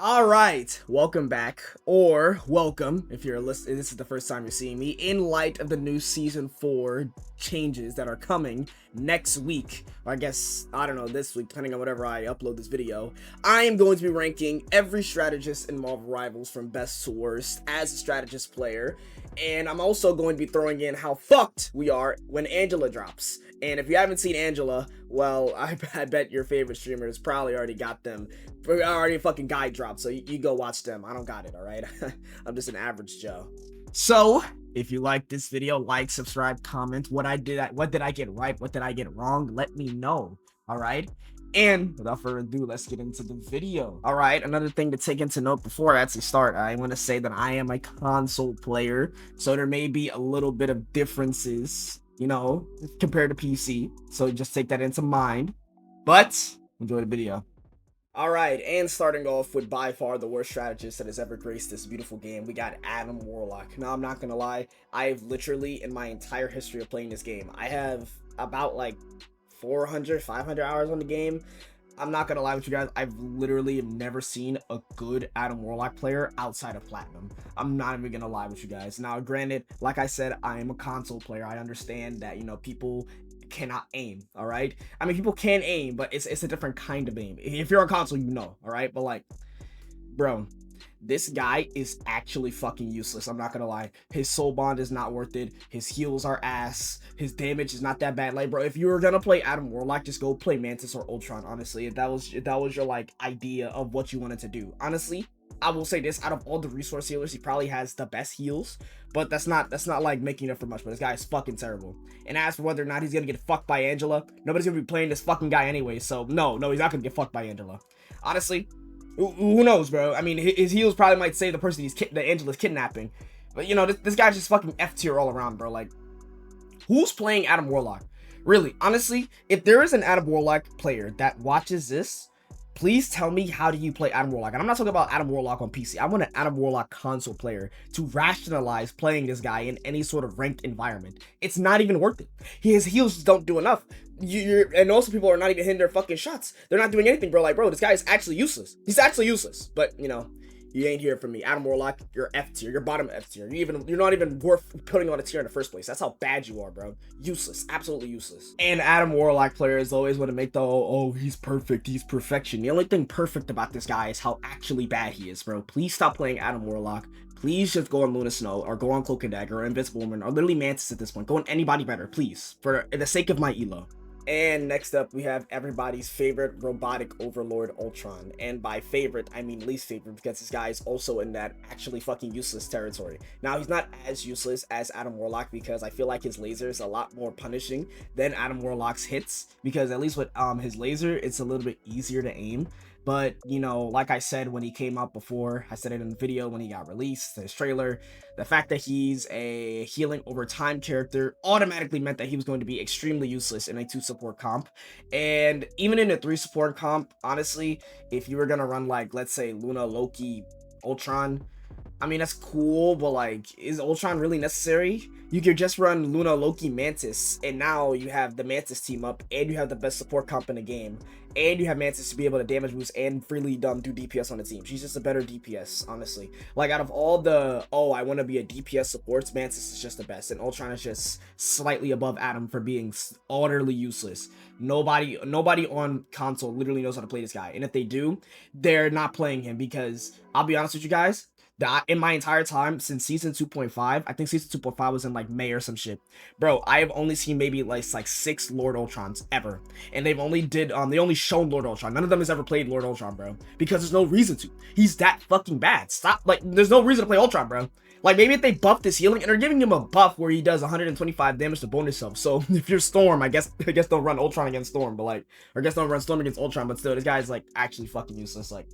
All right, welcome back, or welcome if you're listening. This is the first time you're seeing me. In light of the new season 4 changes that are coming next week, or I guess I don't know, this week, depending on whatever I upload this video, I am going to be ranking every strategist in Marvel Rivals from best to worst as a strategist player, and I'm also going to be throwing in how fucked we are when Angela drops. And if you haven't seen Angela, well, I bet your favorite streamers probably already got them. Already fucking guide dropped, so you go watch them. I don't got it, alright? I'm just an average Joe. So, if you like this video, like, subscribe, comment. What did I get right? What did I get wrong? Let me know, alright? And without further ado, let's get into the video. Alright, another thing to take into note before I actually start, I want to say that I am a console player, so there may be a little bit of differences, you know, compared to PC. So just take that into mind. But enjoy the video. Alright, and starting off with by far the worst strategist that has ever graced this beautiful game, we got Adam Warlock. Now, I'm not gonna lie, I've literally, in my entire history of playing this game, I have about like 400, 500 hours on the game. I'm not gonna lie with you guys, I've literally never seen a good Adam Warlock player outside of Platinum. I'm not even gonna lie with you guys. Now, granted, like I said, I am a console player. I understand that, you know, people cannot aim, all right? I mean, people can aim, but it's a different kind of aim. If you're on console, you know, all right? But like, bro, this guy is actually fucking useless. I'm not gonna lie. His soul bond is not worth it. His heals are ass. His damage is not that bad. Like, bro, if you were gonna play Adam Warlock, just go play Mantis or Ultron. Honestly, if that was your like idea of what you wanted to do, honestly, I will say this: out of all the resource healers, he probably has the best heals. But that's not like making it for much. But this guy is fucking terrible. And as for whether or not he's gonna get fucked by Angela, nobody's gonna be playing this fucking guy anyway. So no, he's not gonna get fucked by Angela. Honestly, who knows, bro? I mean, his heals probably might save the person that Angela's kidnapping. But you know, this guy's just fucking F tier all around, bro. Like, who's playing Adam Warlock? Really, honestly, if there is an Adam Warlock player that watches this, please tell me, how do you play Adam Warlock? And I'm not talking about Adam Warlock on PC. I want an Adam Warlock console player to rationalize playing this guy in any sort of ranked environment. It's not even worth it. His heals don't do enough. And also people are not even hitting their fucking shots. They're not doing anything, bro. Like, bro, this guy is actually useless. He's actually useless. But, you know, you ain't here for me. Adam Warlock, you're F tier. You're bottom F tier. You're not even worth putting on a tier in the first place. That's how bad you are, bro. Useless. Absolutely useless. And Adam Warlock players always want to make the, oh, he's perfect. He's perfection. The only thing perfect about this guy is how actually bad he is, bro. Please stop playing Adam Warlock. Please just go on Luna Snow, or go on Cloak and Dagger, or Invincible Woman, or literally Mantis at this point. Go on anybody better, please. For the sake of my elo. And next up, we have everybody's favorite robotic overlord, Ultron. And by favorite, I mean least favorite, because this guy is also in that actually fucking useless territory. Now, he's not as useless as Adam Warlock, because I feel like his laser is a lot more punishing than Adam Warlock's hits, because at least with his laser, it's a little bit easier to aim. But, you know, like I said when he came out before, I said it in the video when he got released, his trailer, the fact that he's a healing over time character automatically meant that he was going to be extremely useless in a 2 support comp. And even in a 3 support comp, honestly, if you were going to run, like, let's say Luna, Loki, Ultron, I mean, that's cool, but like, is Ultron really necessary? You could just run Luna, Loki, Mantis, and now you have the Mantis team up, and you have the best support comp in the game, and you have Mantis to be able to damage boost and freely do DPS on the team. She's just a better DPS, honestly. Like, out of all the, oh, I want to be a DPS supports, Mantis is just the best, and Ultron is just slightly above Adam for being utterly useless. Nobody on console literally knows how to play this guy, and if they do, they're not playing him, because I'll be honest with you guys, that in my entire time since season 2.5, I think season 2.5 was in like May or some shit, bro, I have only seen maybe like 6 Lord Ultrons ever, and they only shown Lord Ultron. None of them has ever played Lord Ultron, bro, because there's no reason to. He's that fucking bad. Stop. Like, there's no reason to play Ultron, bro. Like, maybe if they buffed his healing, and they're giving him a buff where he does 125 damage to bonus himself. So if you're Storm, I guess don't run Ultron against Storm, but like, or I guess don't run Storm against Ultron, but still, this guy's like actually fucking useless. Like,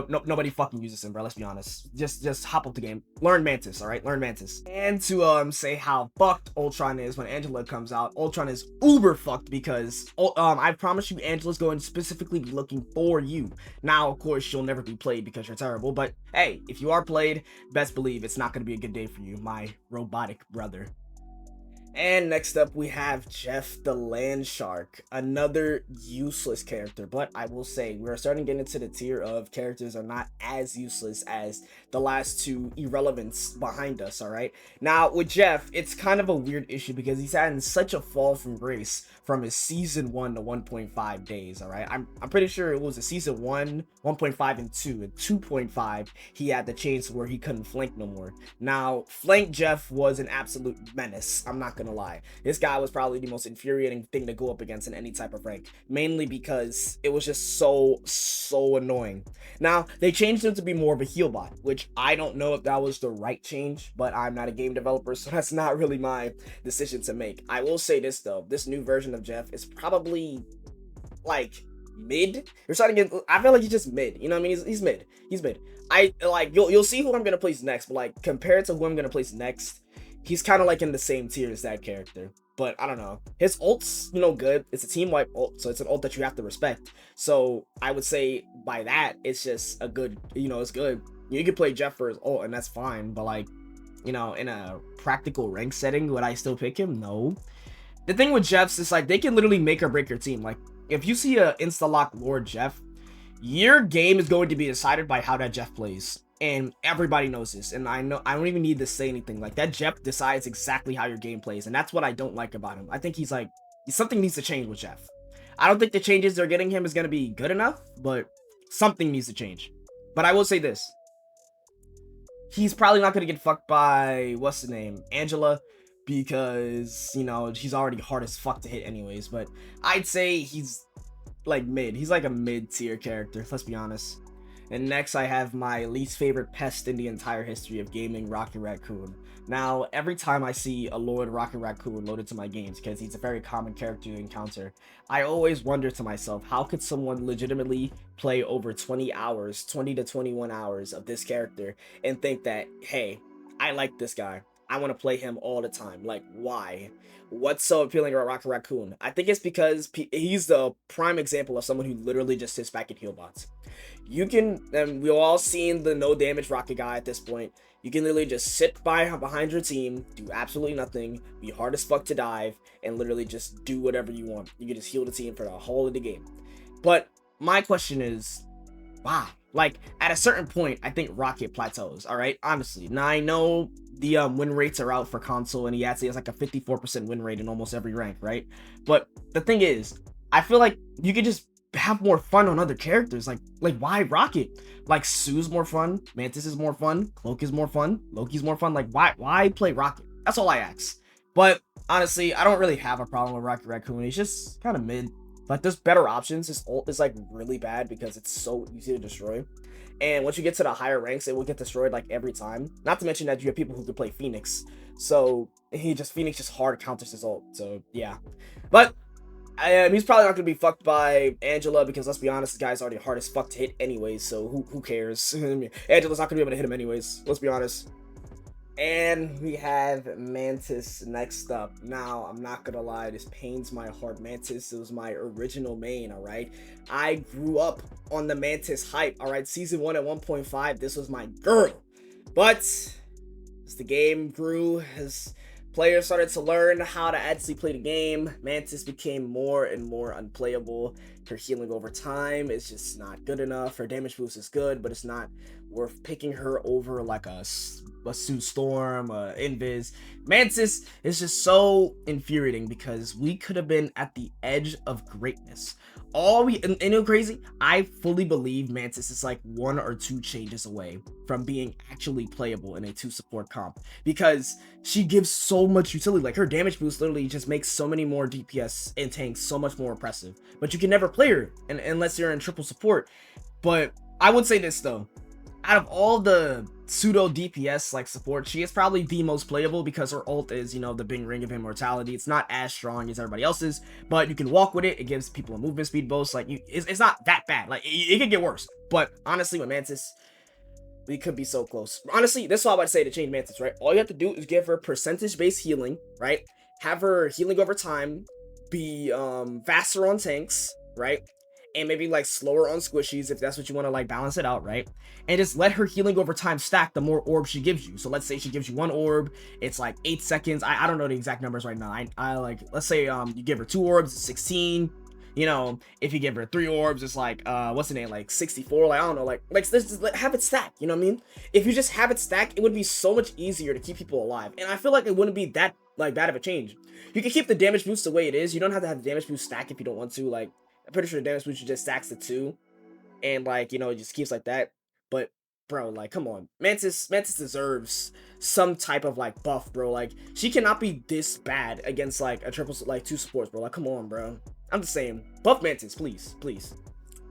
nobody fucking uses him, bro. Let's be honest. Just hop up the game. Learn Mantis, all right? Learn Mantis. And to say how fucked Ultron is when Angela comes out, Ultron is uber fucked, because I promise you, Angela's going to specifically be looking for you. Now, of course, she'll never be played because you're terrible, but hey, if you are played, best believe it's not going to be a good day for you, my robotic brother. And next up, we have Jeff the Land Shark, another useless character. But I will say, we're starting to get into the tier of characters that are not as useless as the last two irrelevance behind us, alright? Now, with Jeff, it's kind of a weird issue because he's had such a fall from grace from his Season 1 to 1.5 days, alright? I'm pretty sure it was a Season 1, 1.5, and 2. And 2.5, he had the change where he couldn't flank no more. Now, flank Jeff was an absolute menace, I'm not gonna lie. This guy was probably the most infuriating thing to go up against in any type of rank, mainly because it was just so annoying. Now, they changed him to be more of a heal bot, which I don't know if that was the right change, but I'm not a game developer, so that's not really my decision to make. I will say this though, this new version of Jeff is probably like mid. You're starting to get, I feel like he's just mid, you know what I mean? He's mid. I like, you'll see who I'm gonna place next, but like compared to who I'm gonna place next, he's kind of like in the same tier as that character. But I don't know, his ult's, you know, good. It's a team wipe ult, so it's an ult that you have to respect. So I would say by that, it's just a good, you know, it's good. You can play Jeff for his ult and that's fine, but like, you know, in a practical rank setting, would I still pick him? No. The thing with Jeffs is like they can literally make or break your team. Like if you see a insta-lock Lord Jeff, your game is going to be decided by how that Jeff plays. And everybody knows this, and I know I don't even need to say anything. Like that Jeff decides exactly how your game plays, and that's what I don't like about him. I think he's like, something needs to change with Jeff. I don't think the changes they're getting him is going to be good enough, but something needs to change. But I will say this, he's probably not going to get fucked by, what's the name, Angela, because, you know, he's already hard as fuck to hit anyways. But I'd say he's like mid. He's like a mid-tier character, let's be honest. And next I have my least favorite pest in the entire history of gaming, Rocket Raccoon. Now, every time I see a Lord Rocket Raccoon loaded to my games, because he's a very common character to encounter, I always wonder to myself, how could someone legitimately play over 20 hours, 20 to 21 hours of this character and think that, hey, I like this guy, I want to play him all the time? Like, why? What's so appealing about Rocket Raccoon? I think it's because he's the prime example of someone who literally just sits back and heal bots. You can, and we've all seen the no damage Rocket guy at this point. You can literally just sit behind your team, do absolutely nothing, be hard as fuck to dive, and literally just do whatever you want. You can just heal the team for the whole of the game. But my question is, why? Like, at a certain point, I think Rocket plateaus, alright? Honestly. Now, I know the win rates are out for console, and he actually has like a 54% win rate in almost every rank, right? But the thing is, I feel like you could just have more fun on other characters. Like why Rocket? Like, Sue's more fun, Mantis is more fun, Cloak is more fun, Loki's more fun. Like, why play Rocket? That's all I ask. But honestly, I don't really have a problem with Rocket Raccoon. He's just kind of mid. Like, there's better options. His ult is like really bad because it's so easy to destroy. And once you get to the higher ranks, it will get destroyed like every time. Not to mention that you have people who can play Phoenix. So Phoenix just hard counters his ult. So yeah. But he's probably not going to be fucked by Angela because, let's be honest, this guy's already hard as fuck to hit anyways, so who cares? Angela's not going to be able to hit him anyways, let's be honest. And we have Mantis next up. Now, I'm not gonna lie, this pains my heart. Mantis was my original main, alright? I grew up on the Mantis hype, alright? Season 1 at 1.5, this was my girl. But as the game grew, as players started to learn how to actually play the game, Mantis became more and more unplayable. Her healing over time is just not good enough. Her damage boost is good, but it's not worth picking her over like a Sue Storm, Invis. Mantis is just so infuriating because we could have been at the edge of greatness. And you know crazy? I fully believe Mantis is like 1 or 2 changes away from being actually playable in a 2 support comp because she gives so much utility. Like, her damage boost literally just makes so many more DPS and tanks so much more oppressive. But you can never play her unless you're in triple support. But I would say this though, out of all the pseudo DPS like support, she is probably the most playable because her ult is, you know, the big ring of immortality. It's not as strong as everybody else's, but you can walk with it. It gives people a movement speed boost. Like, it's not that bad. Like, it could get worse. But honestly, with Mantis, we could be so close. Honestly, this is all I would say to change Mantis, right? All you have to do is give her percentage-based healing, right? Have her healing over time, be faster on tanks, right? and maybe like slower on squishies if that's what you want to like balance it out, right? And just let her healing over time stack the more orbs she gives you. So let's say she gives you 1 orb, it's like 8 seconds. I don't know the exact numbers right now. I like, let's say you give her 2 orbs, it's 16. You know, if you give her 3 orbs, it's like what's the name, like 64. Like, I don't know, like let's just have it stack. You know what I mean? If you just have it stack, it would be so much easier to keep people alive, and I feel like it wouldn't be that like bad of a change. You can keep the damage boost the way it is. You don't have to have the damage boost stack if you don't want to. Like, I'm pretty sure the damage boost just stacks the 2, and like, you know, it just keeps like that. But bro, like, come on, Mantis deserves some type of like buff, bro. Like, she cannot be this bad against like a triple, like 2 supports, bro. Like, come on, bro. I'm just saying, buff Mantis, please, please.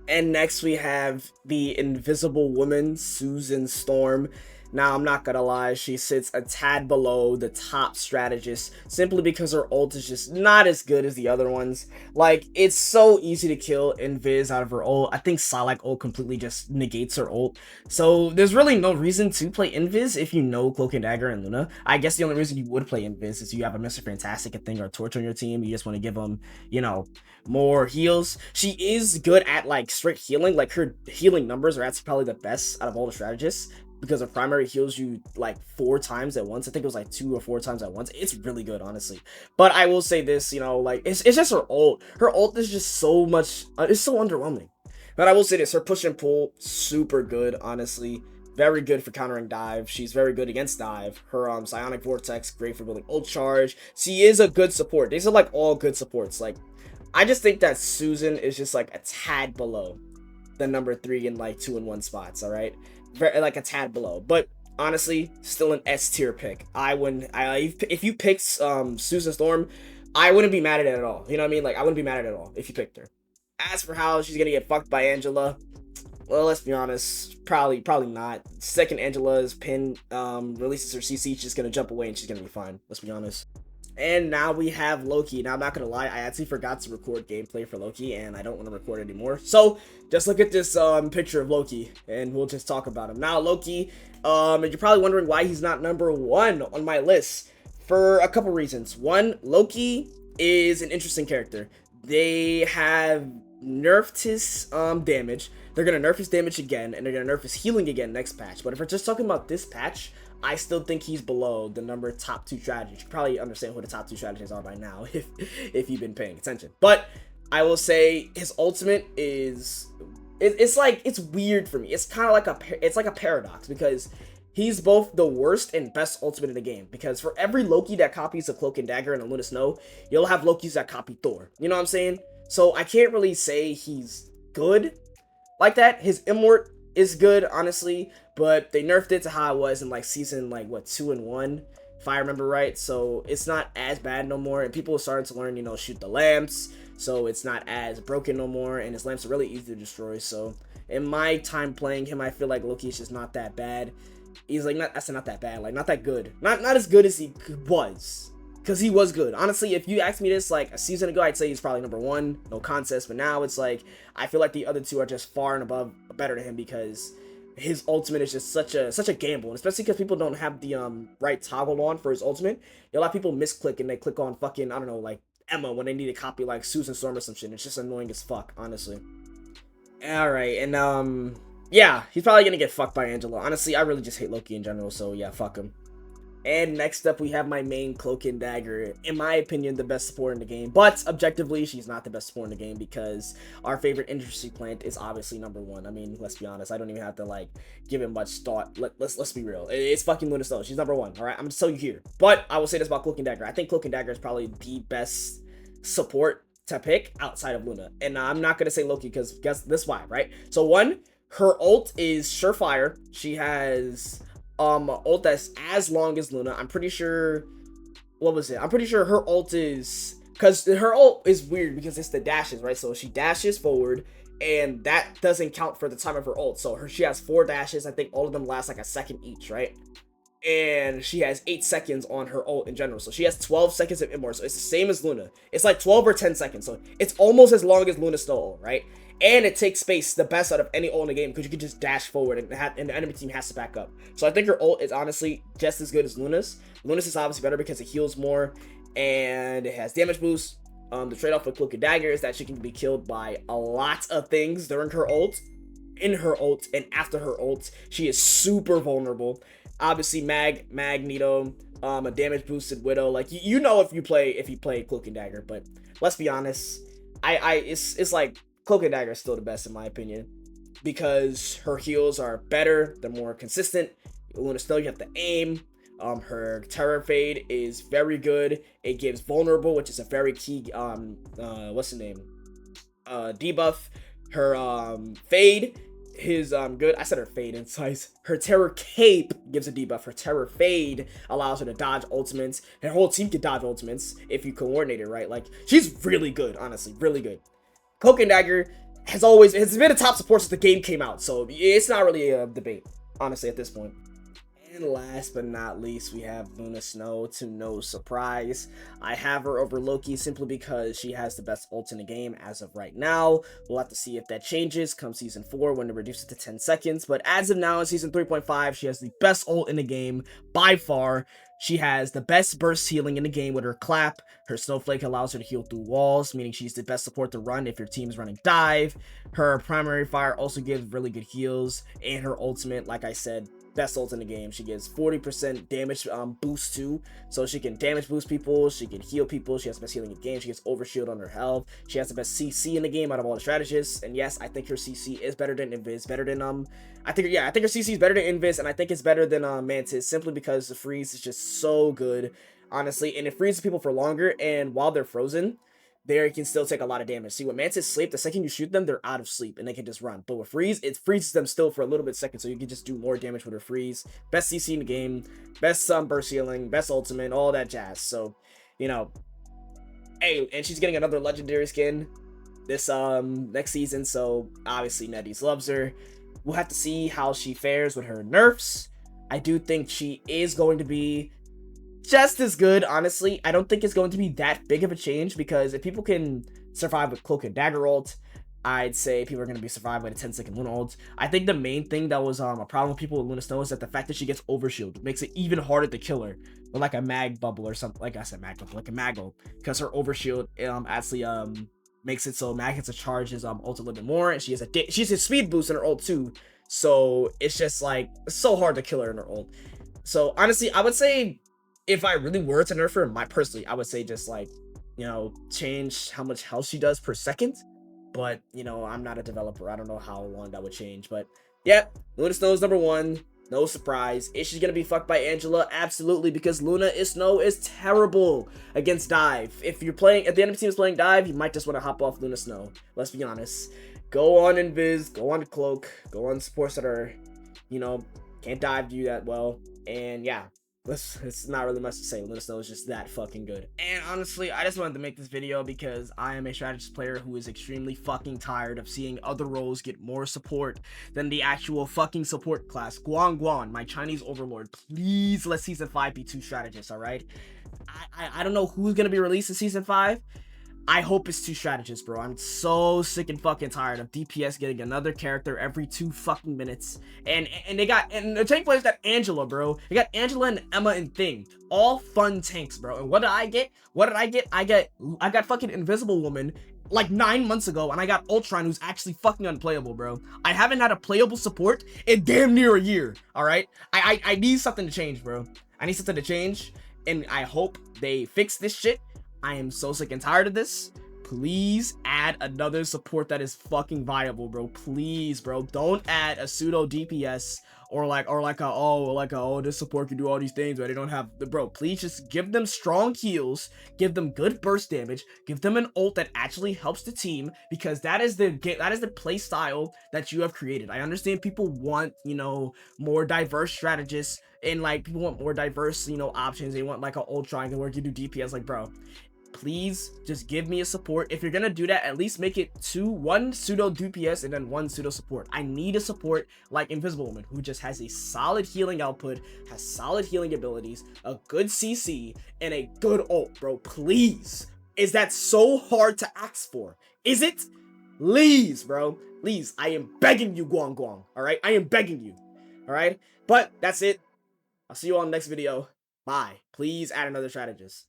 And next we have the Invisible Woman, Susan Storm. Now, I'm not gonna lie, she sits a tad below the top strategist simply because her ult is just not as good as the other ones. Like, it's so easy to kill Invis out of her ult. I think Psylocke ult completely just negates her ult. So, there's really no reason to play Invis if you know Cloak and Dagger and Luna. I guess the only reason you would play Invis is you have a Mr. Fantastic, a Thing, or a Torch on your team. You just want to give them, you know, more heals. She is good at, like, straight healing. Like, her healing numbers are actually probably the best out of all the strategists, because her primary heals you like 4 times at once. I think it was like 2 or 4 times at once. It's really good, honestly. But I will say this, you know, like, it's just her ult. Her ult is just so much, it's so underwhelming. But I will say this, her push and pull, super good, honestly. Very good for countering dive. She's very good against dive. Her Psionic Vortex, great for building ult charge. She is a good support. These are like all good supports. Like, I just think that Susan is just like a tad below the number 3 and like 2 and 1 spots, all right? Very, like a tad below, but honestly, still an S tier pick. If you picked Susan Storm, I wouldn't be mad at it at all. You know what I mean? Like, I wouldn't be mad at it at all if you picked her. As for how she's gonna get fucked by Angela, well, let's be honest, probably not. Second Angela's pin releases her CC, she's gonna jump away and she's gonna be fine. Let's be honest. And now we have Loki. Now, I'm not gonna lie, I actually forgot to record gameplay for Loki, and I don't want to record anymore. So, just look at this picture of Loki, and we'll just talk about him. Now, Loki, you're probably wondering why he's not number 1 on my list. For a couple reasons. One, Loki is an interesting character. They have nerfed his damage. They're gonna nerf his damage again, and they're gonna nerf his healing again next patch. But if we're just talking about this patch, I still think he's below the top 2 strategies. You can probably understand who the top 2 strategies are by now if you've been paying attention. But I will say his ultimate is it's like, it's weird for me. It's kind of like a paradox, because he's both the worst and best ultimate in the game. Because for every Loki that copies the Cloak and Dagger and the Luna Snow, you'll have Lokis that copy Thor. You know what I'm saying? So I can't really say he's good like that. His Immort is good, honestly, but they nerfed it to how it was in like season like what 2 and 1, if I remember right. So it's not as bad no more, and people are starting to learn, you know, shoot the lamps, so it's not as broken no more, and his lamps are really easy to destroy. So in my time playing him, I feel like Loki's just not that bad. He's like, not that bad, like not that good, not as good as he was, because he was good. Honestly, if you asked me this like a season ago, I'd say he's probably number 1, no contest. But now it's like, I feel like the other 2 are just far and above better to him, because his ultimate is just such a gamble, and especially because people don't have the right toggle on for his ultimate. A lot of people misclick and they click on fucking, I don't know, like Emma when they need to copy like Susan Storm or some shit. It's just annoying as fuck, honestly. All right, and yeah, he's probably gonna get fucked by Angela. Honestly, I really just hate Loki in general, so yeah, fuck him. And next up, we have my main Cloak and Dagger. In my opinion, the best support in the game. But objectively, she's not the best support in the game, because our favorite industry plant is obviously number 1. I mean, let's be honest. I don't even have to like give it much thought. Let's be real. It's fucking Luna Snow. She's number 1. All right, I'm gonna tell you here. But I will say this about Cloak and Dagger. I think Cloak and Dagger is probably the best support to pick outside of Luna. And I'm not gonna say Loki, because guess this why, right? So 1, her ult is surefire. She has ult that's as long as Luna. I'm pretty sure, what was it? I'm pretty sure her ult is, because her ult is weird because it's the dashes, right? So she dashes forward, and that doesn't count for the time of her ult. So she has 4 dashes. I think all of them last like a second each, right? And she has 8 seconds on her ult in general. So she has 12 seconds of Immort. So it's the same as Luna. It's like 12 or 10 seconds. So it's almost as long as Luna's Snow ult, right? And it takes space the best out of any ult in the game, because you can just dash forward and the enemy team has to back up. So I think her ult is honestly just as good as Luna's. Luna's is obviously better because it heals more and it has damage boost. The trade-off with Cloak and Dagger is that she can be killed by a lot of things during her ult, in her ult, and after her ult. She is super vulnerable. Obviously, Magneto, a damage boosted Widow. Like you know if you play Cloak and Dagger, but let's be honest, it's like Cloak and Dagger is still the best in my opinion because her heals are better, they're more consistent. Luna Snow, you have to aim. Her Terror Fade is very good. It gives vulnerable, which is a very key what's the name? Debuff. Her Fade is good. I said her Fade in size. Her Terror Cape gives a debuff. Her Terror Fade allows her to dodge ultimates. Her whole team can dodge ultimates if you coordinate it right. Like she's really good, honestly, really good. Cloak and Dagger has been a top support since the game came out, so it's not really a debate, honestly, at this point. And last but not least, we have Luna Snow, to no surprise. I have her over Loki simply because she has the best ult in the game as of right now. We'll have to see if that changes come Season 4 when they reduce it to 10 seconds. But as of now in Season 3.5, she has the best ult in the game by far. She has the best burst healing in the game with her clap. Her Snowflake allows her to heal through walls, meaning she's the best support to run if your team's running dive. Her primary fire also gives really good heals. And her ultimate, like I said, best ult in the game. She gives 40% damage boost too, so she can damage boost people, she can heal people, she has the best healing in the game, she gets overshield on her health, she has the best CC in the game out of all the strategists. And yes, I think her CC is better than Invis, better than I think her CC is better than Invis, and I think it's better than Mantis, simply because the freeze is just so good, honestly, and it freezes people for longer, and while they're frozen, they can still take a lot of damage. See, when Mantis sleep, the second you shoot them, they're out of sleep and they can just run. But with freeze, it freezes them still for a little bit second, so you can just do more damage with her freeze. Best CC in the game, best burst healing, best ultimate, all that jazz. So, you know, hey, and she's getting another legendary skin this next season, so obviously Netease loves her. We'll have to see how she fares with her nerfs. I do think she is going to be just as good, honestly. I don't think it's going to be that big of a change because if people can survive with Cloak and Dagger ult, I'd say people are going to be survived with a 10-second Luna ult. I think the main thing that was a problem with people with Luna Snow is that the fact that she gets overshield makes it even harder to kill her with like a mag bubble or something. Like I said, mag bubble, like a mag ult, because her overshield actually makes it so mag hits a charge his ult a little bit more, and she has a speed boost in her ult too. So it's just like it's so hard to kill her in her ult. So honestly, I would say, if I really were to nerf her, personally, I would say just like, you know, change how much health she does per second. But, you know, I'm not a developer. I don't know how long that would change. But, yeah, Luna Snow is number 1. No surprise. Is she going to be fucked by Angela? Absolutely, because Luna Snow is terrible against dive. If you're playing, if the enemy team is playing dive, you might just want to hop off Luna Snow. Let's be honest. Go on Invis, go on Cloak, go on supports that are, you know, can't dive do that well. And, yeah. It's not really much to say. Luna Snow is just that fucking good. And honestly, I just wanted to make this video because I am a strategist player who is extremely fucking tired of seeing other roles get more support than the actual fucking support class. Guan, my Chinese overlord, please let Season 5 be 2 strategists, alright? I don't know who's gonna be released in Season 5. I hope it's 2 strategists, bro. I'm so sick and fucking tired of DPS getting another character every 2 fucking minutes. And the tank players got Angela, bro. They got Angela and Emma and Thing. All fun tanks, bro. And what did I get? I got fucking Invisible Woman like 9 months ago, and I got Ultron, who's actually fucking unplayable, bro. I haven't had a playable support in damn near a year, alright? I need something to change, bro. I need something to change, and I hope they fix this shit. I am so sick and tired of this. Please add another support that is fucking viable, bro. Please, bro. Don't add a pseudo DPS or this support can do all these things, but they don't have the bro. Please just give them strong heals, give them good burst damage, give them an ult that actually helps the team, because that is the play style that you have created. I understand people want, you know, more diverse strategists, and like people want more diverse, you know, options. They want like an Ultron where you do DPS, like, bro. Please just give me a support. If you're gonna do that, at least make it 1 pseudo DPS and then 1 pseudo support. I need a support like Invisible Woman, who just has a solid healing output, has solid healing abilities, a good CC, and a good ult, bro. Please. Is that so hard to ask for? Is it? Please, bro. Please. I am begging you, Guang. Alright? I am begging you. Alright? But that's it. I'll see you on the next video. Bye. Please add another strategist.